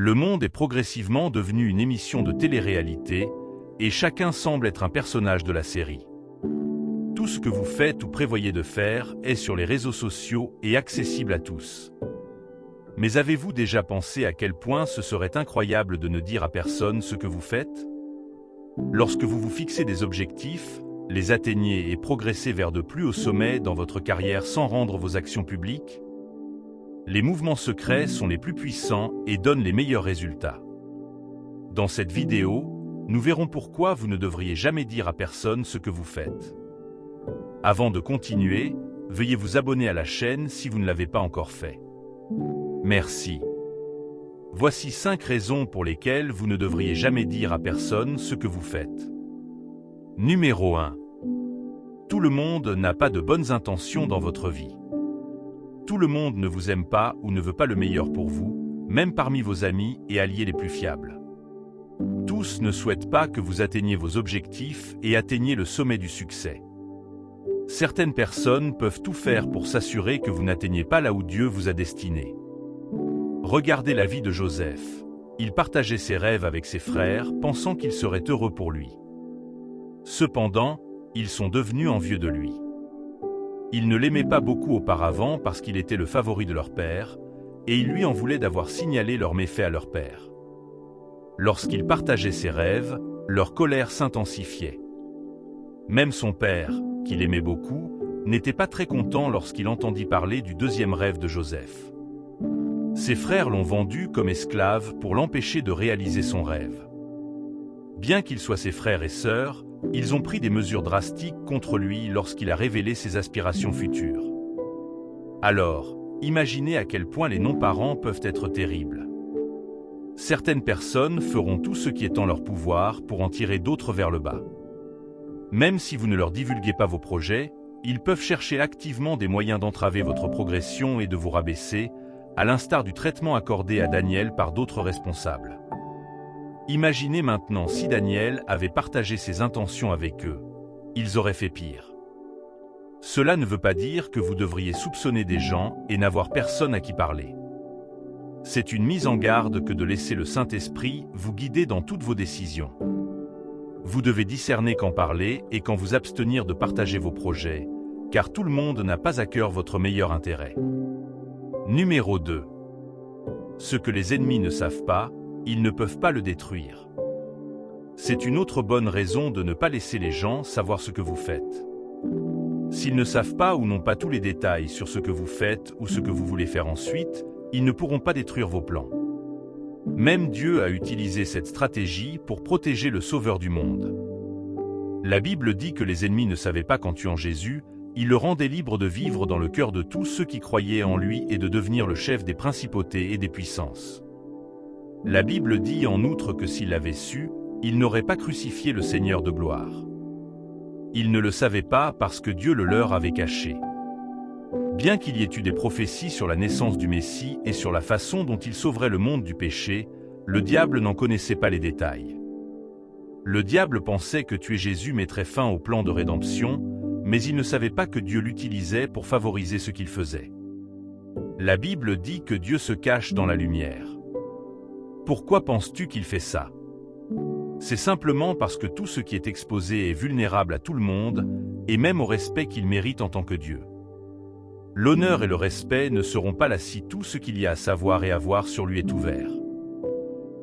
Le monde est progressivement devenu une émission de télé-réalité, et chacun semble être un personnage de la série. Tout ce que vous faites ou prévoyez de faire est sur les réseaux sociaux et accessible à tous. Mais avez-vous déjà pensé à quel point ce serait incroyable de ne dire à personne ce que vous faites? Lorsque vous vous fixez des objectifs, les atteignez et progressez vers de plus hauts sommets dans votre carrière sans rendre vos actions publiques? Les mouvements secrets sont les plus puissants et donnent les meilleurs résultats. Dans cette vidéo, nous verrons pourquoi vous ne devriez jamais dire à personne ce que vous faites. Avant de continuer, veuillez vous abonner à la chaîne si vous ne l'avez pas encore fait. Merci. Voici 5 raisons pour lesquelles vous ne devriez jamais dire à personne ce que vous faites. Numéro 1. Tout le monde n'a pas de bonnes intentions dans votre vie. Tout le monde ne vous aime pas ou ne veut pas le meilleur pour vous, même parmi vos amis et alliés les plus fiables. Tous ne souhaitent pas que vous atteigniez vos objectifs et atteigniez le sommet du succès. Certaines personnes peuvent tout faire pour s'assurer que vous n'atteignez pas là où Dieu vous a destiné. Regardez la vie de Joseph. Il partageait ses rêves avec ses frères, pensant qu'ils seraient heureux pour lui. Cependant, ils sont devenus envieux de lui. Ils ne l'aimaient pas beaucoup auparavant parce qu'il était le favori de leur père, et ils lui en voulaient d'avoir signalé leurs méfaits à leur père. Lorsqu'il partageait ses rêves, leur colère s'intensifiait. Même son père, qu'il aimait beaucoup, n'était pas très content lorsqu'il entendit parler du deuxième rêve de Joseph. Ses frères l'ont vendu comme esclave pour l'empêcher de réaliser son rêve. Bien qu'ils soient ses frères et sœurs, ils ont pris des mesures drastiques contre lui lorsqu'il a révélé ses aspirations futures. Alors, imaginez à quel point les non-parents peuvent être terribles. Certaines personnes feront tout ce qui est en leur pouvoir pour en tirer d'autres vers le bas. Même si vous ne leur divulguez pas vos projets, ils peuvent chercher activement des moyens d'entraver votre progression et de vous rabaisser, à l'instar du traitement accordé à Daniel par d'autres responsables. Imaginez maintenant si Daniel avait partagé ses intentions avec eux. Ils auraient fait pire. Cela ne veut pas dire que vous devriez soupçonner des gens et n'avoir personne à qui parler. C'est une mise en garde que de laisser le Saint-Esprit vous guider dans toutes vos décisions. Vous devez discerner quand parler et quand vous abstenir de partager vos projets, car tout le monde n'a pas à cœur votre meilleur intérêt. Numéro 2. Ce que les ennemis ne savent pas, ils ne peuvent pas le détruire. C'est une autre bonne raison de ne pas laisser les gens savoir ce que vous faites. S'ils ne savent pas ou n'ont pas tous les détails sur ce que vous faites ou ce que vous voulez faire ensuite, ils ne pourront pas détruire vos plans. Même Dieu a utilisé cette stratégie pour protéger le Sauveur du monde. La Bible dit que les ennemis ne savaient pas qu'en tuant Jésus, il le rendait libre de vivre dans le cœur de tous ceux qui croyaient en lui et de devenir le chef des principautés et des puissances. La Bible dit en outre que s'il l'avait su, il n'aurait pas crucifié le Seigneur de gloire. Ils ne le savaient pas parce que Dieu le leur avait caché. Bien qu'il y ait eu des prophéties sur la naissance du Messie et sur la façon dont il sauverait le monde du péché, le diable n'en connaissait pas les détails. Le diable pensait que tuer Jésus mettrait fin au plan de rédemption, mais il ne savait pas que Dieu l'utilisait pour favoriser ce qu'il faisait. La Bible dit que Dieu se cache dans la lumière. Pourquoi penses-tu qu'il fait ça? C'est simplement parce que tout ce qui est exposé est vulnérable à tout le monde, et même au respect qu'il mérite en tant que Dieu. L'honneur et le respect ne seront pas là si tout ce qu'il y a à savoir et à voir sur lui est ouvert.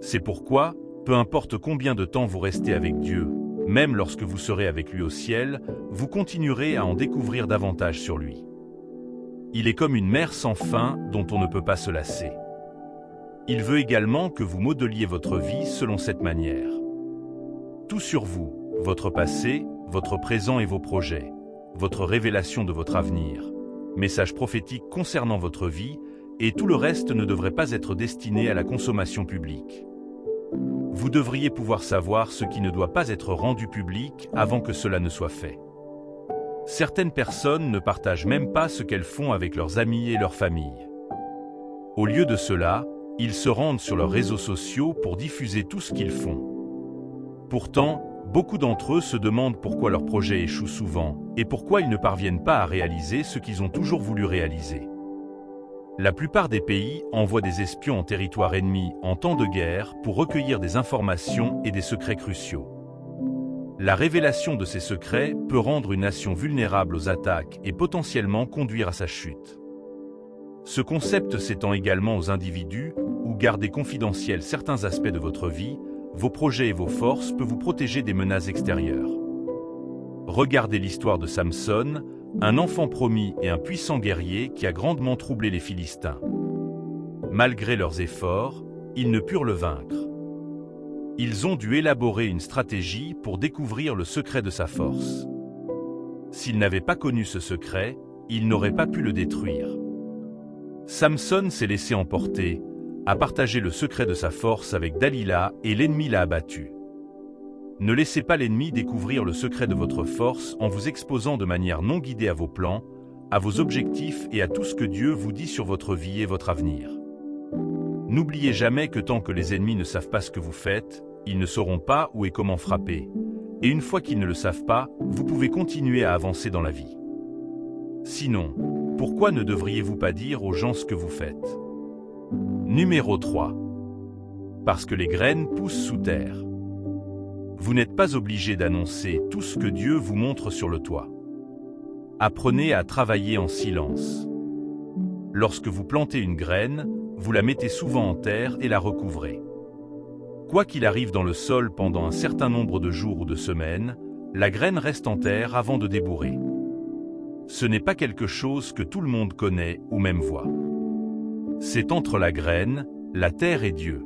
C'est pourquoi, peu importe combien de temps vous restez avec Dieu, même lorsque vous serez avec lui au ciel, vous continuerez à en découvrir davantage sur lui. Il est comme une mer sans fin dont on ne peut pas se lasser. Il veut également que vous modeliez votre vie selon cette manière. Tout sur vous, votre passé, votre présent et vos projets, votre révélation de votre avenir, message prophétique concernant votre vie, et tout le reste ne devrait pas être destiné à la consommation publique. Vous devriez pouvoir savoir ce qui ne doit pas être rendu public avant que cela ne soit fait. Certaines personnes ne partagent même pas ce qu'elles font avec leurs amis et leur famille. Au lieu de cela, ils se rendent sur leurs réseaux sociaux pour diffuser tout ce qu'ils font. Pourtant, beaucoup d'entre eux se demandent pourquoi leurs projets échouent souvent et pourquoi ils ne parviennent pas à réaliser ce qu'ils ont toujours voulu réaliser. La plupart des pays envoient des espions en territoire ennemi en temps de guerre pour recueillir des informations et des secrets cruciaux. La révélation de ces secrets peut rendre une nation vulnérable aux attaques et potentiellement conduire à sa chute. Ce concept s'étend également aux individus où garder confidentiels certains aspects de votre vie, vos projets et vos forces peut vous protéger des menaces extérieures. Regardez l'histoire de Samson, un enfant promis et un puissant guerrier qui a grandement troublé les Philistins. Malgré leurs efforts, ils ne purent le vaincre. Ils ont dû élaborer une stratégie pour découvrir le secret de sa force. S'ils n'avaient pas connu ce secret, ils n'auraient pas pu le détruire. Samson s'est laissé emporter, a partagé le secret de sa force avec Dalila et l'ennemi l'a abattu. Ne laissez pas l'ennemi découvrir le secret de votre force en vous exposant de manière non guidée à vos plans, à vos objectifs et à tout ce que Dieu vous dit sur votre vie et votre avenir. N'oubliez jamais que tant que les ennemis ne savent pas ce que vous faites, ils ne sauront pas où et comment frapper. Et une fois qu'ils ne le savent pas, vous pouvez continuer à avancer dans la vie. Sinon, pourquoi ne devriez-vous pas dire aux gens ce que vous faites? Numéro 3. Parce que les graines poussent sous terre. Vous n'êtes pas obligé d'annoncer tout ce que Dieu vous montre sur le toit. Apprenez à travailler en silence. Lorsque vous plantez une graine, vous la mettez souvent en terre et la recouvrez. Quoi qu'il arrive dans le sol pendant un certain nombre de jours ou de semaines, la graine reste en terre avant de débourrer. Ce n'est pas quelque chose que tout le monde connaît ou même voit. C'est entre la graine, la terre et Dieu.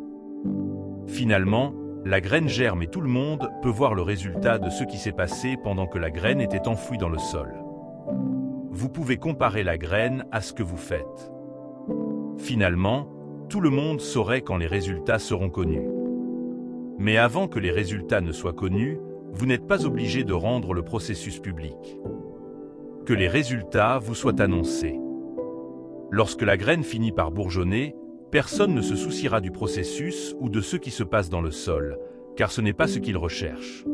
Finalement, la graine germe et tout le monde peut voir le résultat de ce qui s'est passé pendant que la graine était enfouie dans le sol. Vous pouvez comparer la graine à ce que vous faites. Finalement, tout le monde saurait quand les résultats seront connus. Mais avant que les résultats ne soient connus, vous n'êtes pas obligé de rendre le processus public. Que les résultats vous soient annoncés. Lorsque la graine finit par bourgeonner, personne ne se souciera du processus ou de ce qui se passe dans le sol, car ce n'est pas ce qu'il recherche.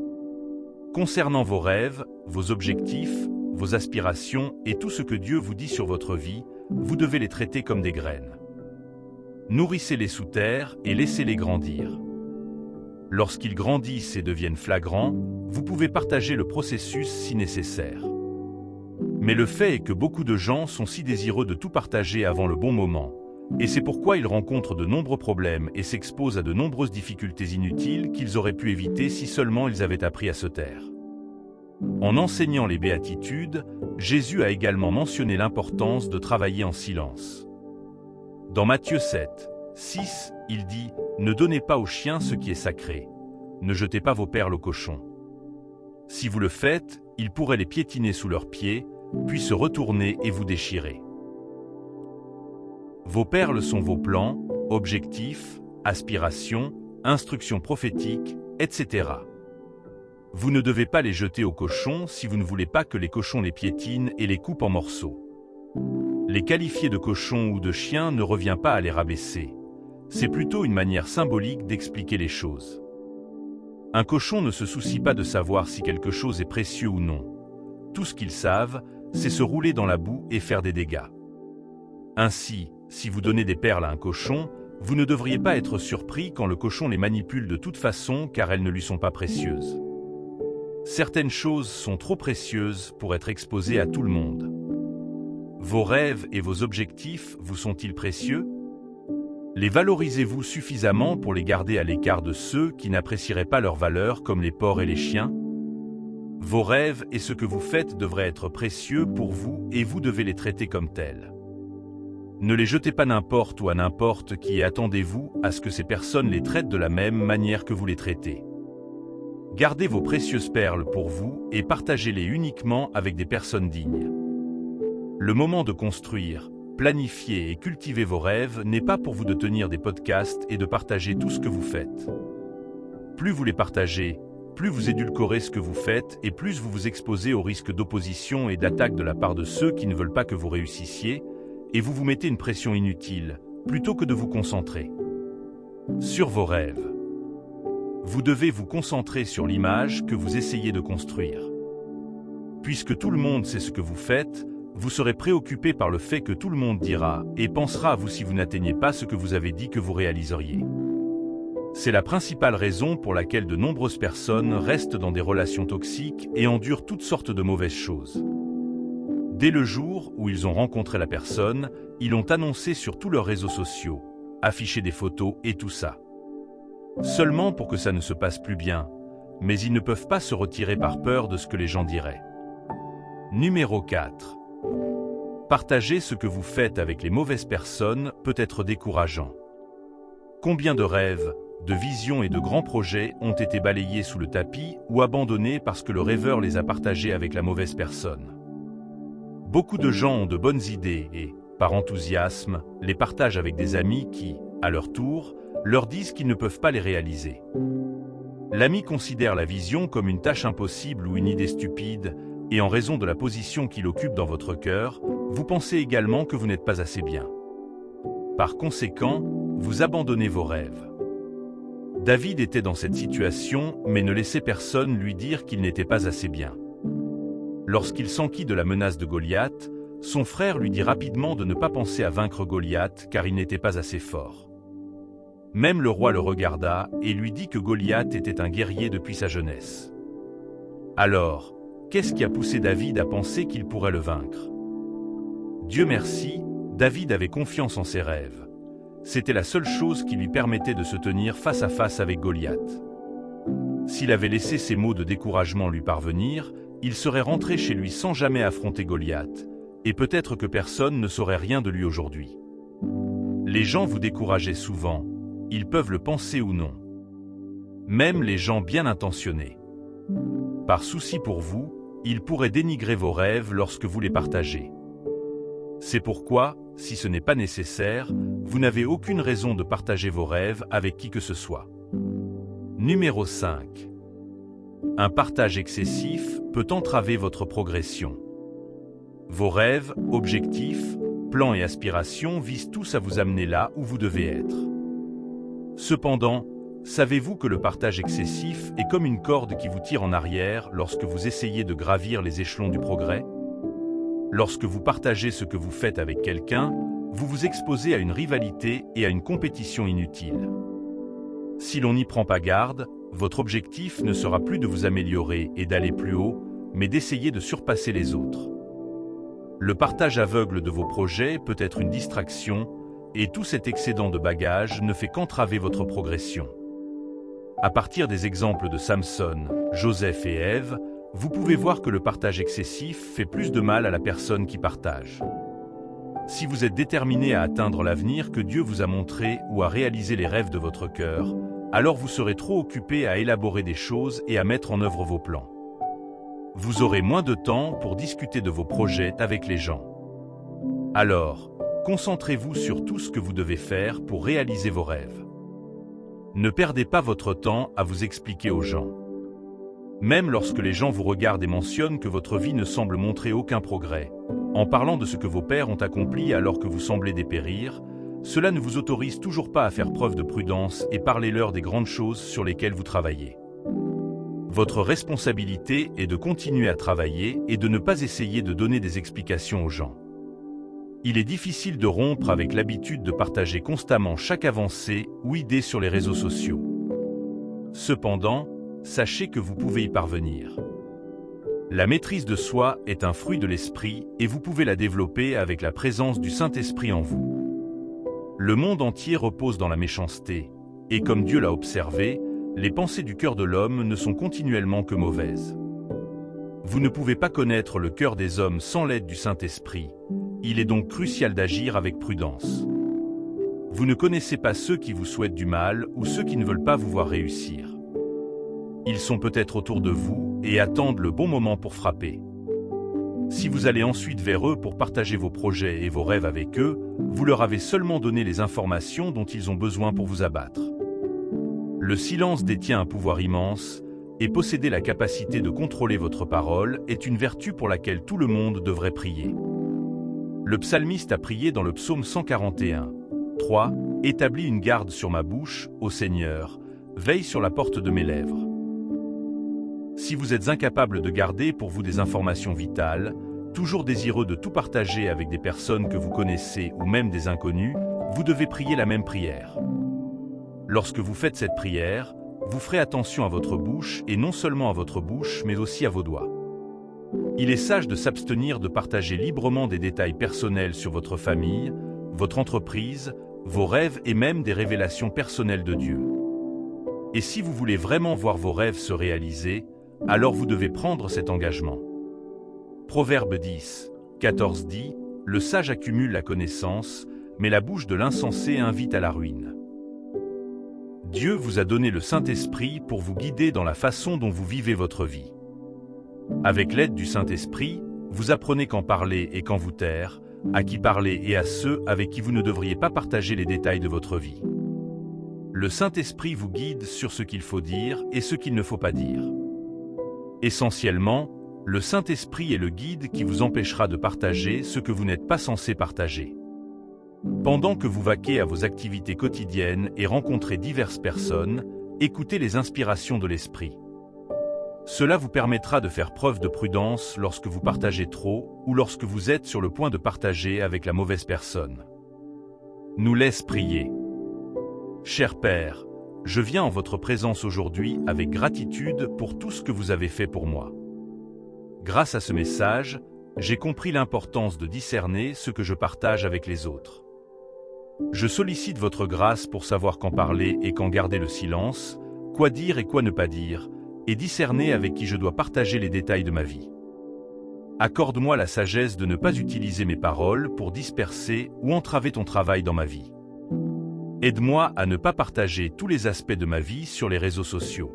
Concernant vos rêves, vos objectifs, vos aspirations et tout ce que Dieu vous dit sur votre vie, vous devez les traiter comme des graines. Nourrissez-les sous terre et laissez-les grandir. Lorsqu'ils grandissent et deviennent flagrants, vous pouvez partager le processus si nécessaire. Mais le fait est que beaucoup de gens sont si désireux de tout partager avant le bon moment, et c'est pourquoi ils rencontrent de nombreux problèmes et s'exposent à de nombreuses difficultés inutiles qu'ils auraient pu éviter si seulement ils avaient appris à se taire. En enseignant les béatitudes, Jésus a également mentionné l'importance de travailler en silence. Dans Matthieu 7, 6, il dit « Ne donnez pas aux chiens ce qui est sacré, ne jetez pas vos perles aux cochons. Si vous le faites, ils pourraient les piétiner sous leurs pieds, puis se retourner et vous déchirer. » Vos perles sont vos plans, objectifs, aspirations, instructions prophétiques, etc. Vous ne devez pas les jeter aux cochons si vous ne voulez pas que les cochons les piétinent et les coupent en morceaux. Les qualifier de cochons ou de chiens ne revient pas à les rabaisser. C'est plutôt une manière symbolique d'expliquer les choses. Un cochon ne se soucie pas de savoir si quelque chose est précieux ou non. Tout ce qu'ils savent, c'est se rouler dans la boue et faire des dégâts. Ainsi, si vous donnez des perles à un cochon, vous ne devriez pas être surpris quand le cochon les manipule de toute façon car elles ne lui sont pas précieuses. Certaines choses sont trop précieuses pour être exposées à tout le monde. Vos rêves et vos objectifs vous sont-ils précieux? Les valorisez-vous suffisamment pour les garder à l'écart de ceux qui n'apprécieraient pas leur valeur comme les porcs et les chiens? Vos rêves et ce que vous faites devraient être précieux pour vous et vous devez les traiter comme tels. Ne les jetez pas n'importe où à n'importe qui et attendez-vous à ce que ces personnes les traitent de la même manière que vous les traitez. Gardez vos précieuses perles pour vous et partagez-les uniquement avec des personnes dignes. Le moment de construire, planifier et cultiver vos rêves n'est pas pour vous de tenir des podcasts et de partager tout ce que vous faites. Plus vous les partagez, plus vous édulcorez ce que vous faites et plus vous vous exposez au risque d'opposition et d'attaque de la part de ceux qui ne veulent pas que vous réussissiez, et vous vous mettez une pression inutile, plutôt que de vous concentrer sur vos rêves. Vous devez vous concentrer sur l'image que vous essayez de construire. Puisque tout le monde sait ce que vous faites, Vous serez préoccupé par le fait que tout le monde dira et pensera à vous si vous n'atteignez pas ce que vous avez dit que vous réaliseriez. C'est la principale raison pour laquelle de nombreuses personnes restent dans des relations toxiques et endurent toutes sortes de mauvaises choses. Dès le jour où ils ont rencontré la personne, ils l'ont annoncé sur tous leurs réseaux sociaux, affiché des photos et tout ça. Seulement pour que ça ne se passe plus bien, mais ils ne peuvent pas se retirer par peur de ce que les gens diraient. Numéro 4. Partager ce que vous faites avec les mauvaises personnes peut être décourageant. Combien de rêves, de visions et de grands projets ont été balayés sous le tapis ou abandonnés parce que le rêveur les a partagés avec la mauvaise personne. Beaucoup de gens ont de bonnes idées et, par enthousiasme, les partagent avec des amis qui, à leur tour, leur disent qu'ils ne peuvent pas les réaliser. L'ami considère la vision comme une tâche impossible ou une idée stupide, et en raison de la position qu'il occupe dans votre cœur, vous pensez également que vous n'êtes pas assez bien. Par conséquent, vous abandonnez vos rêves. David était dans cette situation, mais ne laissait personne lui dire qu'il n'était pas assez bien. Lorsqu'il s'enquit de la menace de Goliath, son frère lui dit rapidement de ne pas penser à vaincre Goliath car il n'était pas assez fort. Même le roi le regarda et lui dit que Goliath était un guerrier depuis sa jeunesse. Alors, qu'est-ce qui a poussé David à penser qu'il pourrait le vaincre? Dieu merci, David avait confiance en ses rêves. C'était la seule chose qui lui permettait de se tenir face à face avec Goliath. S'il avait laissé ces mots de découragement lui parvenir, il serait rentré chez lui sans jamais affronter Goliath, et peut-être que personne ne saurait rien de lui aujourd'hui. Les gens vous décourageaient souvent, ils peuvent le penser ou non. Même les gens bien intentionnés. Par souci pour vous, ils pourraient dénigrer vos rêves lorsque vous les partagez. C'est pourquoi, si ce n'est pas nécessaire, vous n'avez aucune raison de partager vos rêves avec qui que ce soit. Numéro 5. Un partage excessif peut entraver votre progression. Vos rêves, objectifs, plans et aspirations visent tous à vous amener là où vous devez être. Cependant, savez-vous que le partage excessif est comme une corde qui vous tire en arrière lorsque vous essayez de gravir les échelons du progrès? Lorsque vous partagez ce que vous faites avec quelqu'un, vous vous exposez à une rivalité et à une compétition inutile. Si l'on n'y prend pas garde, votre objectif ne sera plus de vous améliorer et d'aller plus haut, mais d'essayer de surpasser les autres. Le partage aveugle de vos projets peut être une distraction, et tout cet excédent de bagages ne fait qu'entraver votre progression. À partir des exemples de Samson, Joseph et Ève, vous pouvez voir que le partage excessif fait plus de mal à la personne qui partage. Si vous êtes déterminé à atteindre l'avenir que Dieu vous a montré ou à réaliser les rêves de votre cœur, alors vous serez trop occupé à élaborer des choses et à mettre en œuvre vos plans. Vous aurez moins de temps pour discuter de vos projets avec les gens. Alors, concentrez-vous sur tout ce que vous devez faire pour réaliser vos rêves. Ne perdez pas votre temps à vous expliquer aux gens. Même lorsque les gens vous regardent et mentionnent que votre vie ne semble montrer aucun progrès, en parlant de ce que vos pères ont accompli alors que vous semblez dépérir, cela ne vous autorise toujours pas à faire preuve de prudence et parlez-leur des grandes choses sur lesquelles vous travaillez. Votre responsabilité est de continuer à travailler et de ne pas essayer de donner des explications aux gens. Il est difficile de rompre avec l'habitude de partager constamment chaque avancée ou idée sur les réseaux sociaux. Cependant, sachez que vous pouvez y parvenir. La maîtrise de soi est un fruit de l'esprit et vous pouvez la développer avec la présence du Saint-Esprit en vous. Le monde entier repose dans la méchanceté, et comme Dieu l'a observé, les pensées du cœur de l'homme ne sont continuellement que mauvaises. Vous ne pouvez pas connaître le cœur des hommes sans l'aide du Saint-Esprit. Il est donc crucial d'agir avec prudence. Vous ne connaissez pas ceux qui vous souhaitent du mal ou ceux qui ne veulent pas vous voir réussir. Ils sont peut-être autour de vous et attendent le bon moment pour frapper. Si vous allez ensuite vers eux pour partager vos projets et vos rêves avec eux, vous leur avez seulement donné les informations dont ils ont besoin pour vous abattre. Le silence détient un pouvoir immense, et posséder la capacité de contrôler votre parole est une vertu pour laquelle tout le monde devrait prier. Le psalmiste a prié dans le psaume 141. 3. Établis une garde sur ma bouche, ô Seigneur, veille sur la porte de mes lèvres. Si vous êtes incapable de garder pour vous des informations vitales, Toujours désireux de tout partager avec des personnes que vous connaissez ou même des inconnus, vous devez prier la même prière. Lorsque vous faites cette prière, vous ferez attention à votre bouche et non seulement à votre bouche mais aussi à vos doigts. Il est sage de s'abstenir de partager librement des détails personnels sur votre famille, votre entreprise, vos rêves et même des révélations personnelles de Dieu. Et si vous voulez vraiment voir vos rêves se réaliser, alors vous devez prendre cet engagement. Proverbe 10, 14 dit « Le sage accumule la connaissance, mais la bouche de l'insensé invite à la ruine. » Dieu vous a donné le Saint-Esprit pour vous guider dans la façon dont vous vivez votre vie. Avec l'aide du Saint-Esprit, vous apprenez quand parler et quand vous taire, à qui parler et à ceux avec qui vous ne devriez pas partager les détails de votre vie. Le Saint-Esprit vous guide sur ce qu'il faut dire et ce qu'il ne faut pas dire. Essentiellement, le Saint-Esprit est le guide qui vous empêchera de partager ce que vous n'êtes pas censé partager. Pendant que vous vaquez à vos activités quotidiennes et rencontrez diverses personnes, écoutez les inspirations de l'Esprit. Cela vous permettra de faire preuve de prudence lorsque vous partagez trop ou lorsque vous êtes sur le point de partager avec la mauvaise personne. Nous laisse prier. Cher Père, je viens en votre présence aujourd'hui avec gratitude pour tout ce que vous avez fait pour moi. Grâce à ce message, j'ai compris l'importance de discerner ce que je partage avec les autres. Je sollicite votre grâce pour savoir quand parler et quand garder le silence, quoi dire et quoi ne pas dire, et discerner avec qui je dois partager les détails de ma vie. Accorde-moi la sagesse de ne pas utiliser mes paroles pour disperser ou entraver ton travail dans ma vie. Aide-moi à ne pas partager tous les aspects de ma vie sur les réseaux sociaux.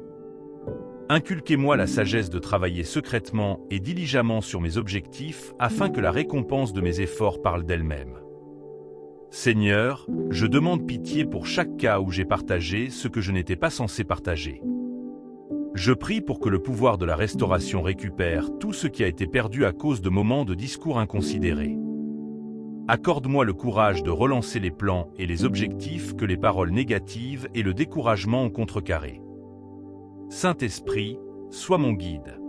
Inculquez-moi la sagesse de travailler secrètement et diligemment sur mes objectifs afin que la récompense de mes efforts parle d'elle-même. Seigneur, je demande pitié pour chaque cas où j'ai partagé ce que je n'étais pas censé partager. Je prie pour que le pouvoir de la restauration récupère tout ce qui a été perdu à cause de moments de discours inconsidérés. Accorde-moi le courage de relancer les plans et les objectifs que les paroles négatives et le découragement ont contrecarrés. Saint-Esprit, sois mon guide.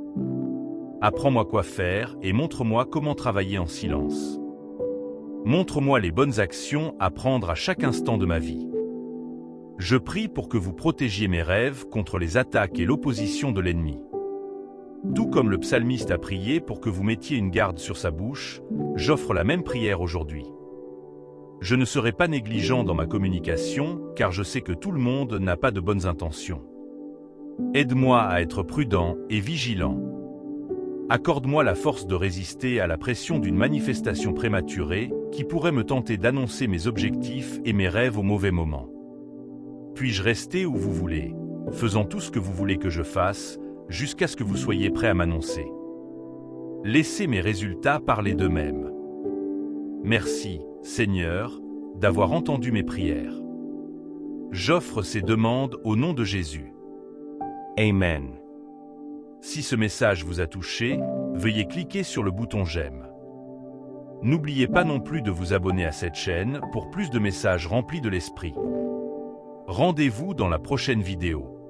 Apprends-moi quoi faire et montre-moi comment travailler en silence. Montre-moi les bonnes actions à prendre à chaque instant de ma vie. Je prie pour que vous protégiez mes rêves contre les attaques et l'opposition de l'ennemi. Tout comme le psalmiste a prié pour que vous mettiez une garde sur sa bouche, j'offre la même prière aujourd'hui. Je ne serai pas négligent dans ma communication, car je sais que tout le monde n'a pas de bonnes intentions. Aide-moi à être prudent et vigilant. Accorde-moi la force de résister à la pression d'une manifestation prématurée qui pourrait me tenter d'annoncer mes objectifs et mes rêves au mauvais moment. Puis-je rester où vous voulez, faisant tout ce que vous voulez que je fasse, jusqu'à ce que vous soyez prêt à m'annoncer. Laissez mes résultats parler d'eux-mêmes. Merci, Seigneur, d'avoir entendu mes prières. J'offre ces demandes au nom de Jésus. Amen. Si ce message vous a touché, veuillez cliquer sur le bouton j'aime. N'oubliez pas non plus de vous abonner à cette chaîne pour plus de messages remplis de l'esprit. Rendez-vous dans la prochaine vidéo.